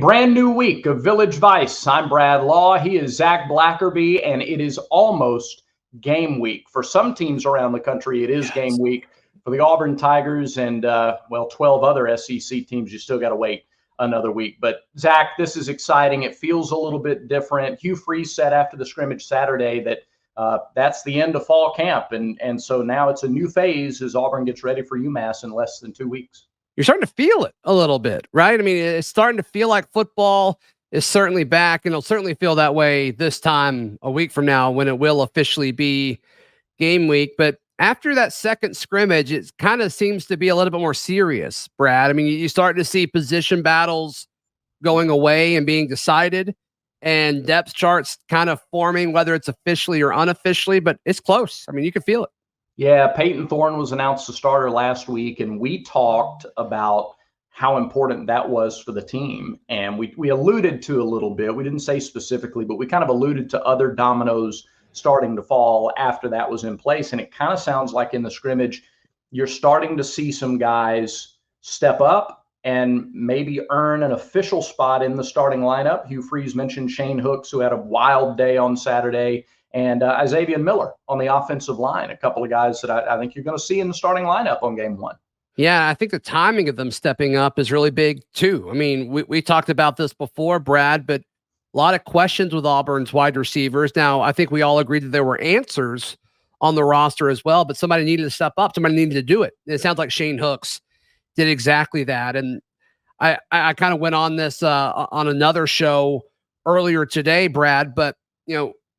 brand new week of Village Vice. I'm Brad Law. He is Zach Blackerby, and it is almost game week. For some teams around the country, it is game week. For the Auburn Tigers and, 12 other SEC teams, you still got to wait another week. But, Zach, this is exciting. It feels a little bit different. Hugh Freeze said after the scrimmage Saturday that that's the end of fall camp. And so now it's a new phase as Auburn gets ready for UMass in less than 2 weeks. You're starting to feel it a little bit, right? I mean, it's starting to feel like football is certainly back, and it'll certainly feel that way this time a week from now when it will officially be game week. But after that second scrimmage, it kind of seems to be a little bit more serious, Brad. I mean, you start to see position battles going away and being decided, and depth charts kind of forming, whether it's officially or unofficially, but it's close. I mean, you can feel it. Yeah, Payton Thorne was announced the starter last week, and we talked about how important that was for the team. And we alluded to a little bit. We didn't say specifically, but we kind of alluded to other dominoes starting to fall after that was in place. And it kind of sounds like in the scrimmage, you're starting to see some guys step up and maybe earn an official spot in the starting lineup. Hugh Freeze mentioned Shane Hooks, who had a wild day on Saturday, and Xavier Miller on the offensive line, a couple of guys that I think you're going to see in the starting lineup on game one. Yeah, I think the timing of them stepping up is really big too. I mean, we talked about this before, Brad, but a lot of questions with Auburn's wide receivers. Now, I think we all agreed that there were answers on the roster as well, but somebody needed to step up. Somebody needed to do it. And it sounds like Shane Hooks did exactly that. And I kind of went on this on another show earlier today, Brad, but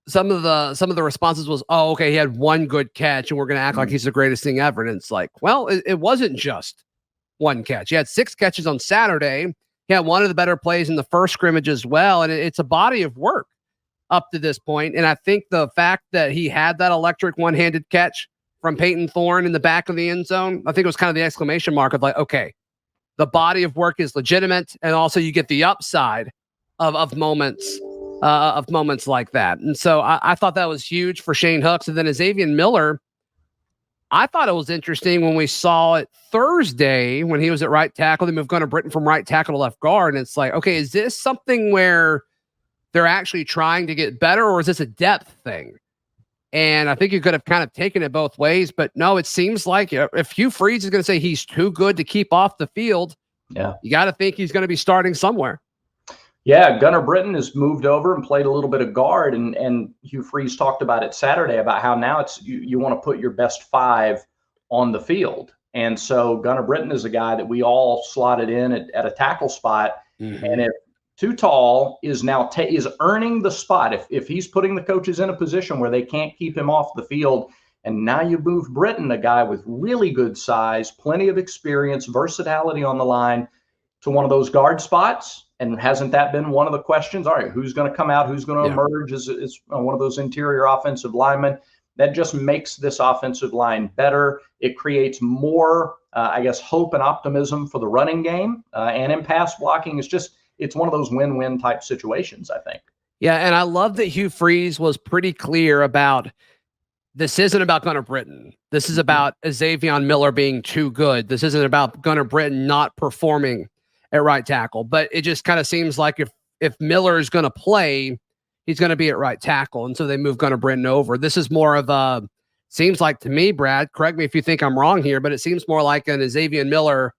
some of the responses was, oh, okay, he had one good catch and we're going to act like he's the greatest thing ever. And it's like, well, it wasn't just one catch. He had 6 catches on Saturday. He had one of the better plays in the first scrimmage as well. And it's a body of work up to this point. And I think the fact that he had that electric one-handed catch from Payton Thorne in the back of the end zone, I think it was kind of the exclamation mark of like, okay, the body of work is legitimate. And also you get the upside of moments like that. And so I thought that was huge for Shane Hooks. And then Xavier Miller, I thought it was interesting when we saw it Thursday when he was at right tackle. They moved Gunnar Britton from right tackle to left guard. And it's like, okay, is this something where they're actually trying to get better, or is this a depth thing? And I think you could have kind of taken it both ways, but no, it seems like if Hugh Freeze is going to say he's too good to keep off the field, you got to think he's going to be starting somewhere. Yeah, Gunnar Britton has moved over and played a little bit of guard, and Hugh Freeze talked about it Saturday about how now it's you want to put your best 5 on the field. And so Gunnar Britton is a guy that we all slotted in at a tackle spot. Mm-hmm. And if Too Tall is now is earning the spot, if he's putting the coaches in a position where they can't keep him off the field, and now you move Britton, a guy with really good size, plenty of experience, versatility on the line, to one of those guard spots. And hasn't that been one of the questions? All right, who's going to come out? Who's going to emerge as one of those interior offensive linemen? That just makes this offensive line better. It creates more, hope and optimism for the running game. And in pass blocking, it's one of those win-win type situations, I think. Yeah, and I love that Hugh Freeze was pretty clear about this isn't about Gunnar Britton. This is about Xavier Miller being too good. This isn't about Gunnar Britton not performing at right tackle, but it just kind of seems like if Miller is going to play, he's going to be at right tackle. And so they move Gunnar Britton over. This is more of seems like to me, Brad, correct me if you think I'm wrong here, but it seems more like an Xavier Miller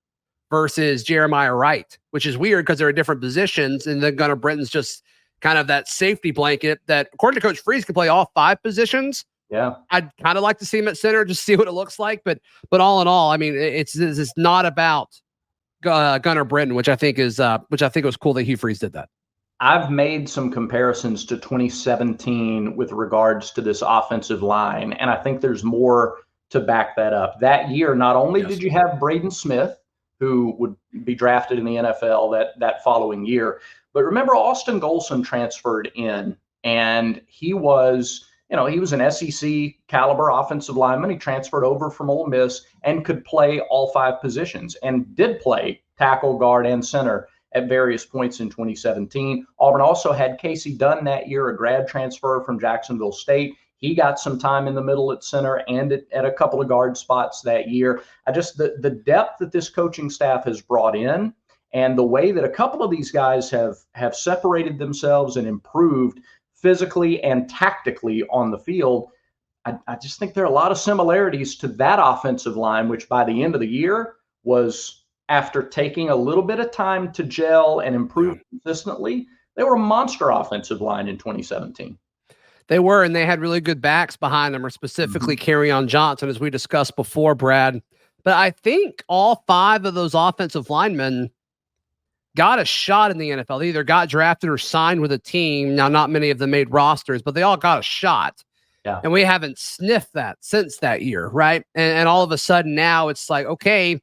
versus Jeremiah Wright, which is weird because they're in different positions. And then Gunnar Britton's just kind of that safety blanket that, according to Coach Freeze, can play all 5 positions. Yeah. I'd kind of like to see him at center, just see what it looks like. But all in all, I mean, it's not about Gunnar Britton, which I think was cool that Hugh Freeze did that. I've made some comparisons to 2017 with regards to this offensive line, and I think there's more to back that up. That year, not only did you have Braden Smith, who would be drafted in the NFL that following year, but remember Austin Golson transferred in, and he was an SEC caliber offensive lineman. He transferred over from Ole Miss and could play all 5 positions and did play tackle, guard, and center at various points in 2017. Auburn also had Casey Dunn that year, a grad transfer from Jacksonville State. He got some time in the middle at center and at a couple of guard spots that year. The depth that this coaching staff has brought in And the way that a couple of these guys have separated themselves and improved physically and tactically on the field, I just think there are a lot of similarities to that offensive line, which by the end of the year was, after taking a little bit of time to gel and improve consistently, they were a monster offensive line in 2017. They were, and they had really good backs behind them, or specifically Kerryon Johnson, as we discussed before, Brad. But I think all 5 of those offensive linemen got a shot in the NFL. They either got drafted or signed with a team. Now, not many of them made rosters, but they all got a shot. Yeah. And we haven't sniffed that since that year, right? And all of a sudden now it's like, okay,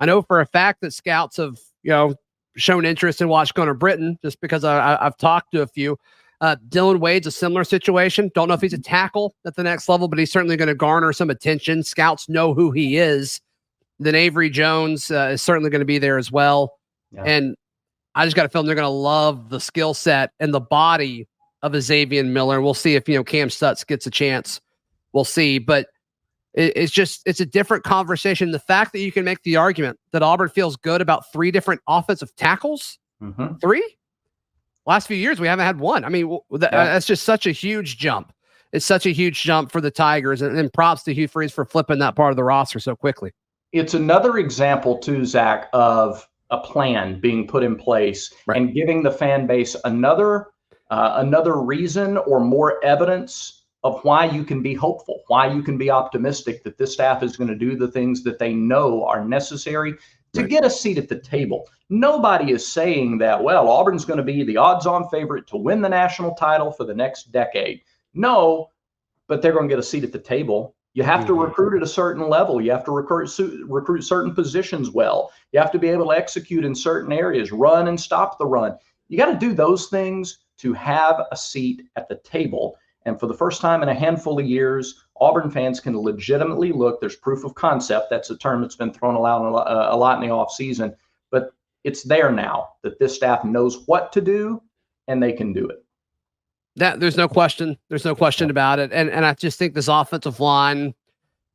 I know for a fact that scouts have, shown interest in watching Gunnar Britton, just because I've talked to a few. Dylan Wade's a similar situation. Don't know if he's a tackle at the next level, but he's certainly going to garner some attention. Scouts know who he is. Then Avery Jones is certainly going to be there as well. Yeah. And I just got a feeling they're going to love the skill set and the body of a Xavier Miller. We'll see if, Cam Stutz gets a chance. We'll see. But it's a different conversation. The fact that you can make the argument that Auburn feels good about 3 different offensive tackles, 3? Last few years, we haven't had one. I mean, that's just such a huge jump. It's such a huge jump for the Tigers, and props to Hugh Freeze for flipping that part of the roster so quickly. It's another example, too, Zach, of a plan being put in place and giving the fan base another reason or more evidence of why you can be hopeful, why you can be optimistic that this staff is going to do the things that they know are necessary to get a seat at the table. Nobody is saying that, well, Auburn's going to be the odds-on favorite to win the national title for the next decade. No, but they're going to get a seat at the table. You have to recruit at a certain level. You have to recruit certain positions well. You have to be able to execute in certain areas, run and stop the run. You got to do those things to have a seat at the table. And for the first time in a handful of years, Auburn fans can legitimately look. There's proof of concept. That's a term that's been thrown around a lot in the offseason. But it's there now that this staff knows what to do, and they can do it. There's no question. There's no question about it. And I just think this offensive line,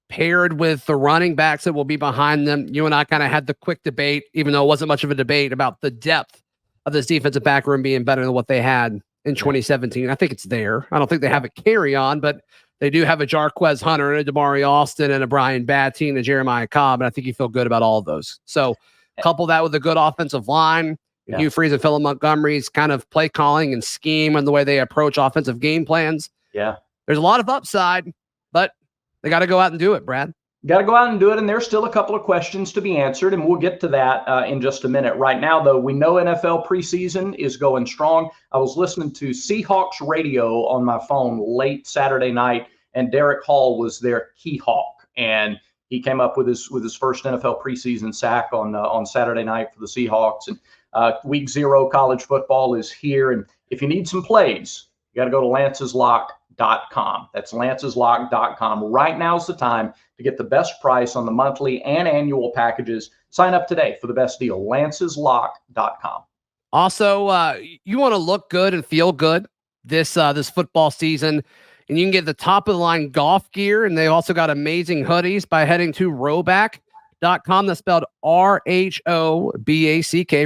paired with the running backs that will be behind them, you and I kind of had the quick debate, even though it wasn't much of a debate, about the depth of this defensive back room being better than what they had in 2017. I think it's there. I don't think they have a Kerryon, but they do have a Jarquez Hunter and a Damari Alston and a Brian Batty and a Jeremiah Cobb, and I think you feel good about all of those. So couple that with a good offensive line, Hugh Freeze and Phillip Montgomery's kind of play calling and scheme and the way they approach offensive game plans. Yeah. There's a lot of upside, but they got to go out and do it, Brad. Got to go out and do it, and there's still a couple of questions to be answered, and we'll get to that in just a minute. Right now, though, we know NFL preseason is going strong. I was listening to Seahawks radio on my phone late Saturday night, and Derek Hall was their key hawk, and he came up with his first NFL preseason sack on Saturday night for the Seahawks. And week 0 college football is here, and if you need some plays, you got to go to lanceslock.com. That's lanceslock.com. Right now's the time to get the best price on the monthly and annual packages. Sign up today for the best deal. lanceslock.com. Also, you want to look good and feel good this football season, and you can get the top of the line golf gear, and they also got amazing hoodies by heading to Rhoback.com. That's spelled RHOBACK,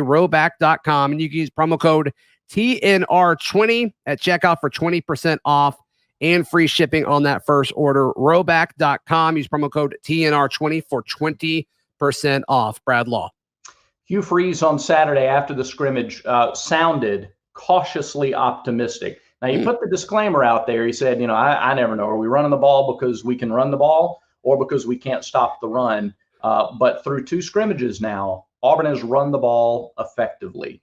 Rhoback.com, and you can use promo code TNR20 at checkout for 20% off and free shipping on that first order. Rhoback.com. Use promo code TNR20 for 20% off. Brad Law. Hugh Freeze on Saturday after the scrimmage sounded cautiously optimistic. Now, he put the disclaimer out there. He said, I never know. Are we running the ball because we can run the ball or because we can't stop the run? But through 2 scrimmages now, Auburn has run the ball effectively.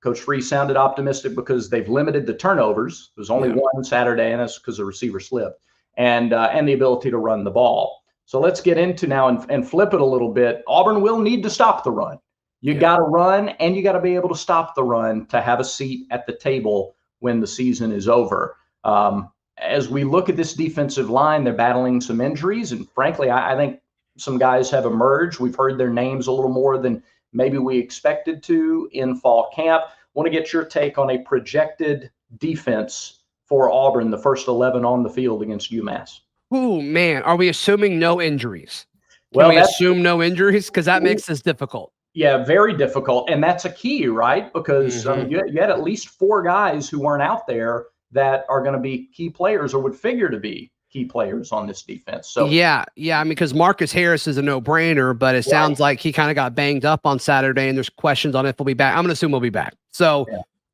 Coach Freeze sounded optimistic because they've limited the turnovers. There was only one Saturday, and that's because the receiver slipped, and the ability to run the ball. So let's get into now and flip it a little bit. Auburn will need to stop the run. You got to run, and you got to be able to stop the run to have a seat at the table when the season is over. As we look at this defensive line, they're battling some injuries, and frankly, I think some guys have emerged. We've heard their names a little more than maybe we expected to in fall camp. Want to get your take on a projected defense for Auburn, the first 11 on the field against UMass. Oh, man. Are we assuming no injuries? Can we assume no injuries? Because that makes this difficult. Yeah, very difficult. And that's a key, right? Because you had at least 4 guys who weren't out there that are going to be key players or would figure to be key players on this defense. So yeah. I mean, because Marcus Harris is a no-brainer, but it sounds like he kind of got banged up on Saturday, and there's questions on if he'll be back. I'm going to assume he'll be back. So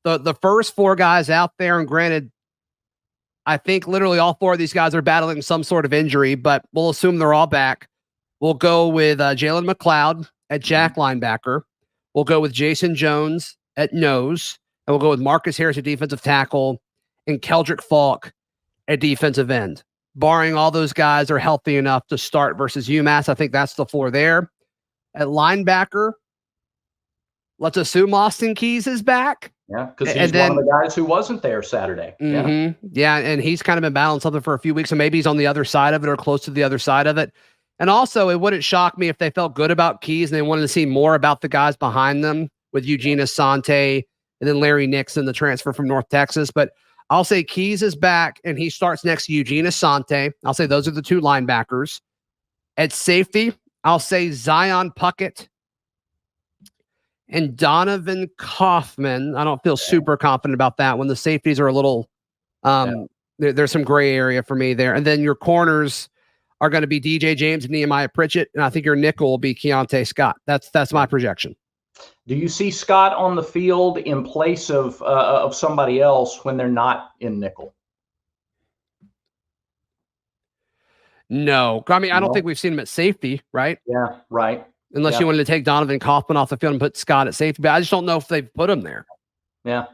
the first 4 guys out there, and granted, I think literally all 4 of these guys are battling some sort of injury, but we'll assume they're all back. We'll go with Jalen McLeod at jack linebacker. We'll go with Jason Jones at nose, and we'll go with Marcus Harris at defensive tackle and Keldrick Falk at defensive end. Barring all those guys are healthy enough to start versus UMass, I think that's the 4 there. At linebacker, let's assume Austin Keys is back. Yeah, because he's one of the guys who wasn't there Saturday. Yeah, and he's kind of been battling something for a few weeks, so maybe he's on the other side of it or close to the other side of it. And also, it wouldn't shock me if they felt good about Keys and they wanted to see more about the guys behind them with Eugene Asante and then Larry Nixon, the transfer from North Texas. But I'll say Keys is back, and he starts next to Eugene Asante. I'll say those are the 2 linebackers. At safety, I'll say Zion Puckett and Donovan Kaufman. I don't feel super confident about that one. The safeties are a little, there's some gray area for me there. And then your corners are going to be DJ James and Nehemiah Pritchett, and I think your nickel will be Keontae Scott. That's my projection. Do you see Scott on the field in place of somebody else when they're not in nickel? No. I mean, I don't think we've seen him at safety, right? Yeah, right. Unless you wanted to take Donovan Kaufman off the field and put Scott at safety, but I just don't know if they've put him there. Yeah.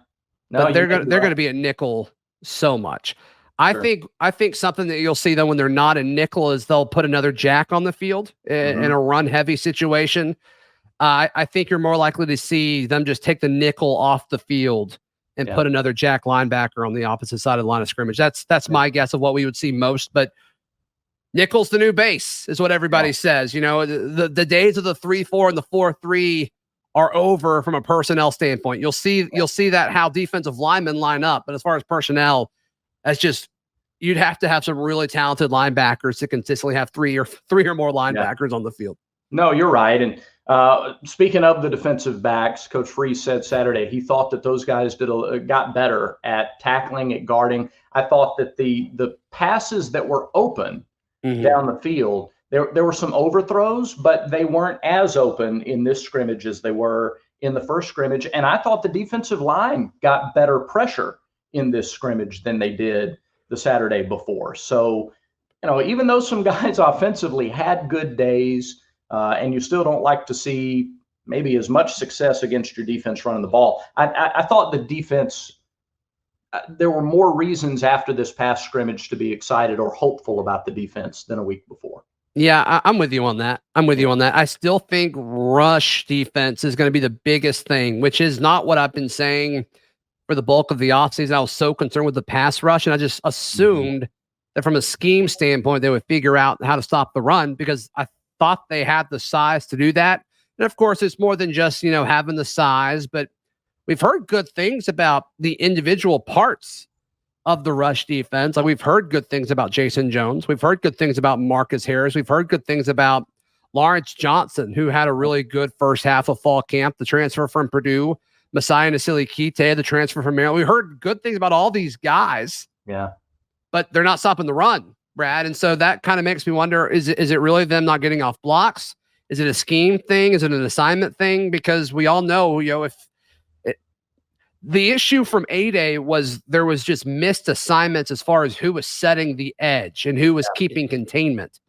No, but they're going to be a nickel so much. I think something that you'll see though when they're not in nickel is they'll put another jack on the field in a run heavy situation. I think you're more likely to see them just take the nickel off the field and put another jack linebacker on the opposite side of the line of scrimmage. That's my guess of what we would see most. But nickel's the new base, is what everybody says. You know, the days of the 3-4 and the 4-3 are over from a personnel standpoint. You'll see that how defensive linemen line up, but as far as personnel, that's just, you'd have to have some really talented linebackers to consistently have three or more linebackers on the field. No, you're right. And speaking of the defensive backs, Coach Freeze said Saturday he thought that those guys got better at tackling, at guarding. I thought that the passes that were open down the field, there were some overthrows, but they weren't as open in this scrimmage as they were in the first scrimmage. And I thought the defensive line got better pressure in this scrimmage than they did the Saturday before. So, you know, even though some guys offensively had good days, and you still don't like to see maybe as much success against your defense running the ball, I thought the defense, there were more reasons after this past scrimmage to be excited or hopeful about the defense than a week before. Yeah, I'm with you on that. I still think rush defense is going to be the biggest thing, which is not what I've been saying for the bulk of the offseason. I was so concerned with the pass rush, and I just assumed that from a scheme standpoint, they would figure out how to stop the run, because I thought they had the size to do that. And of course, it's more than just, you know, having the size, but we've heard good things about the individual parts of the rush defense. Like, we've heard good things about Jason Jones. We've heard good things about Marcus Harris. We've heard good things about Lawrence Johnson, who had a really good first half of fall camp, the transfer from Purdue. Messiah Nasili Kite, the transfer from Maryland. We heard good things about all these guys. Yeah. But they're not stopping the run, Brad. And so that kind of makes me wonder, is it really them not getting off blocks? Is it a scheme thing? Is it an assignment thing? Because we all know, you know, the issue from A-Day was there was just missed assignments as far as who was setting the edge and who was keeping containment.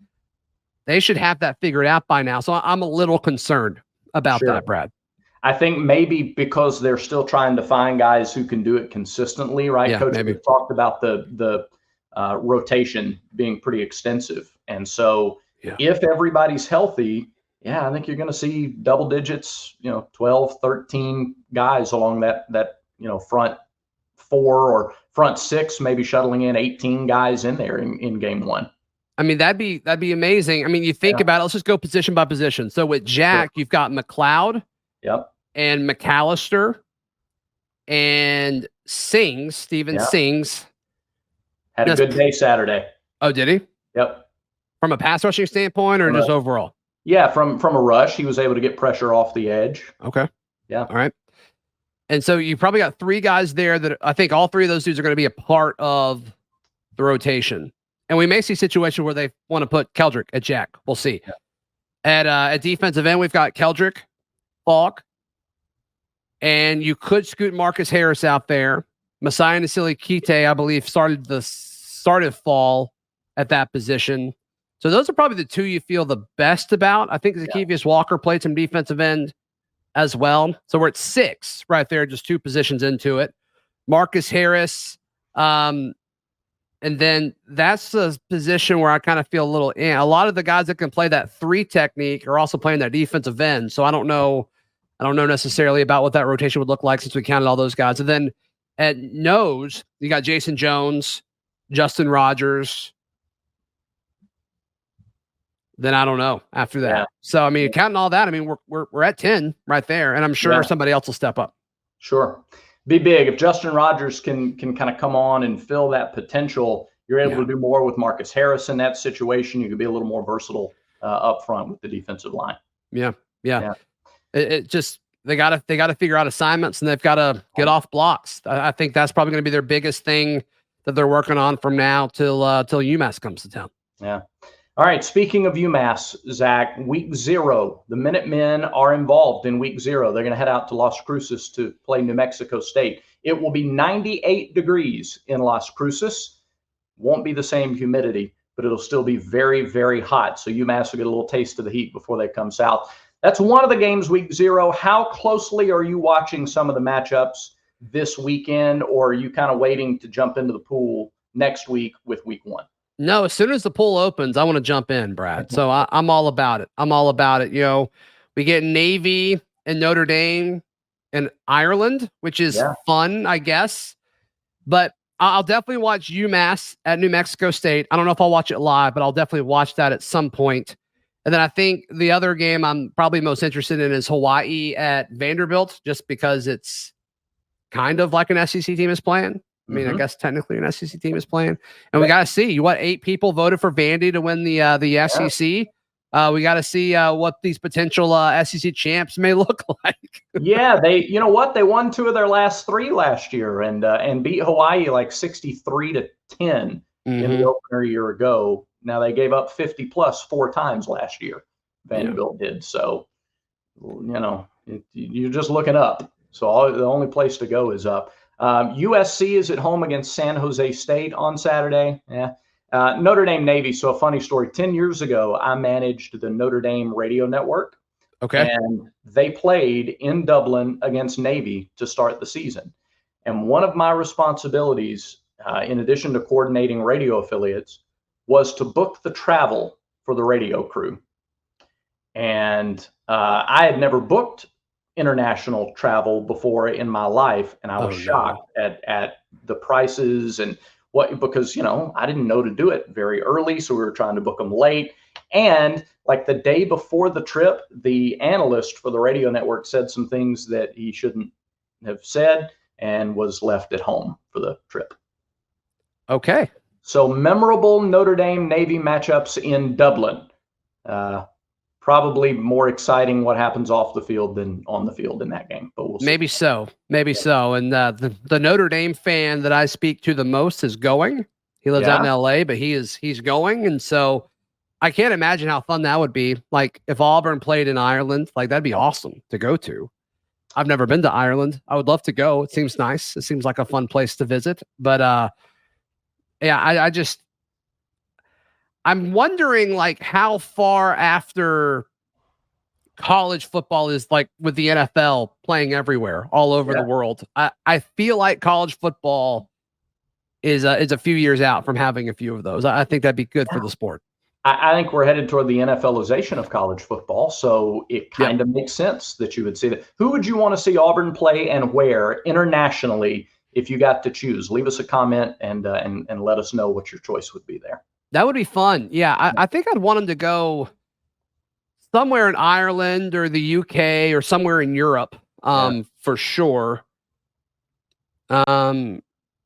They should have that figured out by now. So I'm a little concerned about that, Brad. I think maybe because they're still trying to find guys who can do it consistently, right? Yeah, Coach, maybe. we've talked about the rotation being pretty extensive. And so if everybody's healthy, I think you're going to see double digits, 12, 13 guys along that front 4 or front 6, maybe shuttling in 18 guys in there in game 1. I mean, that'd be amazing. I mean, you think about it, let's just go position by position. So with Jack, you've got McLeod. Yep. And McAllister and Steven Sings. Had a good day Saturday. Oh, did he? Yep. From a pass rushing standpoint or just overall? Yeah, from a rush, he was able to get pressure off the edge. Okay. Yeah. All right. And so you probably got three guys there that I think all three of those dudes are going to be a part of the rotation. And we may see a situation where they want to put Keldrick at jack. We'll see. Yeah. At defensive end, we've got Keldrick, Falk, and you could scoot Marcus Harris out there. Masai Nasili Kite, I believe, started fall at that position. So those are probably the two you feel the best about. I think Zacchaeus Walker played some defensive end as well. So we're at 6 right there, just 2 positions into it. Marcus Harris, and then that's the position where I kind of feel a little in. A lot of the guys that can play that 3 technique are also playing that defensive end. So I don't know necessarily about what that rotation would look like since we counted all those guys. And then at nose, you got Jason Jones, Justin Rogers. Then I don't know after that. Yeah. So I mean, counting all that, I mean, we're at 10 right there, and I'm sure somebody else will step up. Sure, be big if Justin Rogers can kind of come on and fill that potential. You're able to do more with Marcus Harris in that situation. You could be a little more versatile up front with the defensive line. Yeah. It just they got to figure out assignments, and they've got to get off blocks. I think that's probably going to be their biggest thing that they're working on from now till UMass comes to town. Yeah. All right, speaking of UMass, Zach, week 0, the Minutemen are involved in week 0. They're going to head out to Las Cruces to play New Mexico State. It will be 98 degrees in Las Cruces. Won't be the same humidity, but it'll still be very, very hot. So UMass will get a little taste of the heat before they come south. That's one of the games week 0. How closely are you watching some of the matchups this weekend, or are you kind of waiting to jump into the pool next week with week 1? No, as soon as the pool opens, I want to jump in, Brad. So I'm all about it. I'm all about it. You know, we get Navy and Notre Dame and Ireland, which is fun, I guess. But I'll definitely watch UMass at New Mexico State. I don't know if I'll watch it live, but I'll definitely watch that at some point. And then I think the other game I'm probably most interested in is Hawaii at Vanderbilt, just because it's kind of like an SEC team is playing. I mean, I guess technically an SEC team is playing, and we got to see what 8 people voted for Vandy to win the SEC. We got to see what these potential SEC champs may look like. You know what? They won 2 of their last 3 last year, and beat Hawaii like 63-10 in the opener a year ago. Now they gave up 50 plus 4 times last year. Vanderbilt did. So, you know, you're just looking up. So the only place to go is up. USC is at home against San Jose State on Saturday. Notre Dame Navy. So a funny story. 10 years ago, I managed the Notre Dame radio network. Okay. And they played in Dublin against Navy to start the season. And one of my responsibilities, in addition to coordinating radio affiliates, was to book the travel for the radio crew. And I had never booked international travel before in my life, and I was shocked at the prices and because I didn't know to do it very early, so we were trying to book them late. And like the day before the trip, the analyst for the radio network said some things that he shouldn't have said and was left at home for the trip. Okay. So memorable Notre Dame Navy matchups in Dublin. Probably more exciting what happens off the field than on the field in that game, but we'll see. Maybe so. And the Notre Dame fan that I speak to the most is going. He lives out in LA, but he's going. And so I can't imagine how fun that would be. Like if Auburn played in Ireland, like that'd be awesome to go to. I've never been to Ireland. I would love to go. It seems nice. It seems like a fun place to visit. But I'm wondering like how far after college football is like with the NFL playing everywhere all over the world. I feel like college football is a few years out from having a few of those. I think that'd be good for the sport. I think we're headed toward the NFLization of college football, so it kind of makes sense that you would see that. Who would you want to see Auburn play and where internationally if you got to choose? Leave us a comment and let us know what your choice would be there. That would be fun. Yeah, I think I'd want them to go somewhere in Ireland or the UK or somewhere in Europe, for sure. And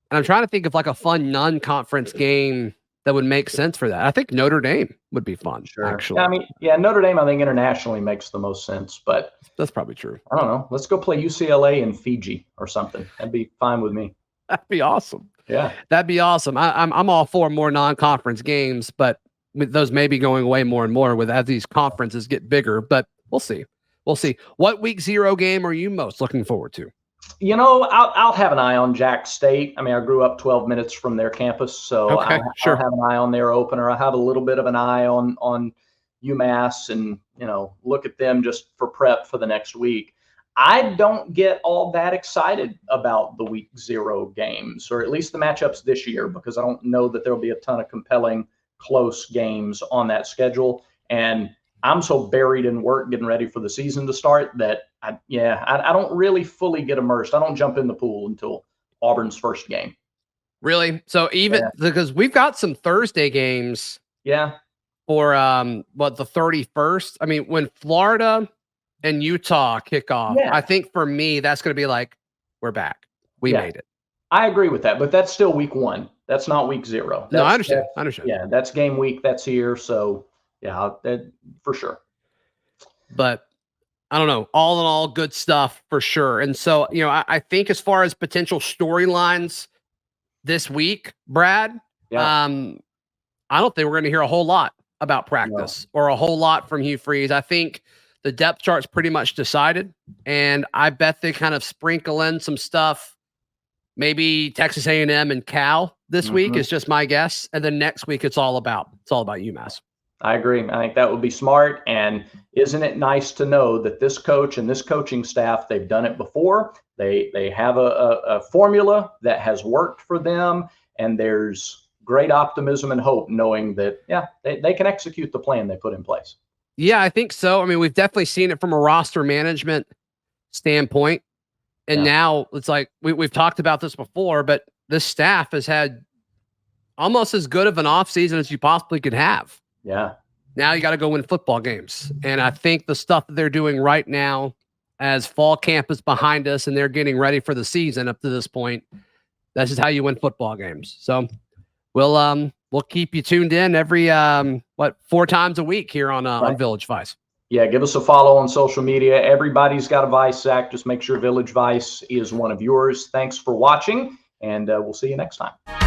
I'm trying to think of like a fun non-conference game that would make sense for that. I think Notre Dame would be fun, actually. Yeah, I mean, yeah, Notre Dame, I think internationally makes the most sense, but that's probably true. I don't know. Let's go play UCLA in Fiji or something. That'd be fine with me. That'd be awesome. Yeah, that'd be awesome. I'm all for more non-conference games, but those may be going away more and more as these conferences get bigger. But we'll see. We'll see. What week 0 game are you most looking forward to? You know, I'll have an eye on Jack State. I mean, I grew up 12 minutes from their campus, so okay, I'll have an eye on their opener. I have a little bit of an eye on UMass, and look at them just for prep for the next week. I don't get all that excited about the week 0 games, or at least the matchups this year, because I don't know that there'll be a ton of compelling, close games on that schedule. And I'm so buried in work getting ready for the season to start that I don't really fully get immersed. I don't jump in the pool until Auburn's first game. Really? So because we've got some Thursday games. Yeah. For the 31st. I mean, when Florida and Utah kick off, I think for me that's going to be like, we're back. We made it. I agree with that, but that's still week 1. That's not week 0. No, I understand. Yeah, that's game week. That's here. So yeah, for sure. But I don't know. All in all, good stuff for sure. And so, I think as far as potential storylines this week, Brad, I don't think we're going to hear a whole lot about practice or a whole lot from Hugh Freeze. I think the depth chart's pretty much decided, and I bet they kind of sprinkle in some stuff. Maybe Texas A&M and Cal this week is just my guess, and then next week it's all about UMass. I agree. I think that would be smart. And isn't it nice to know that this coach and this coaching staff, they've done it before. They have a formula that has worked for them, and there's great optimism and hope knowing that, they can execute the plan they put in place. Yeah, I think so. I mean, we've definitely seen it from a roster management standpoint. And now it's like, we've talked about this before, but this staff has had almost as good of an offseason as you possibly could have. Yeah. Now you got to go win football games. And I think the stuff that they're doing right now, as fall camp is behind us and they're getting ready for the season up to this point, this is how you win football games. So we'll keep you tuned in every 4 times a week here on Village Vice. Yeah, give us a follow on social media. Everybody's got a Vice, Zach. Just make sure Village Vice is one of yours. Thanks for watching, and we'll see you next time.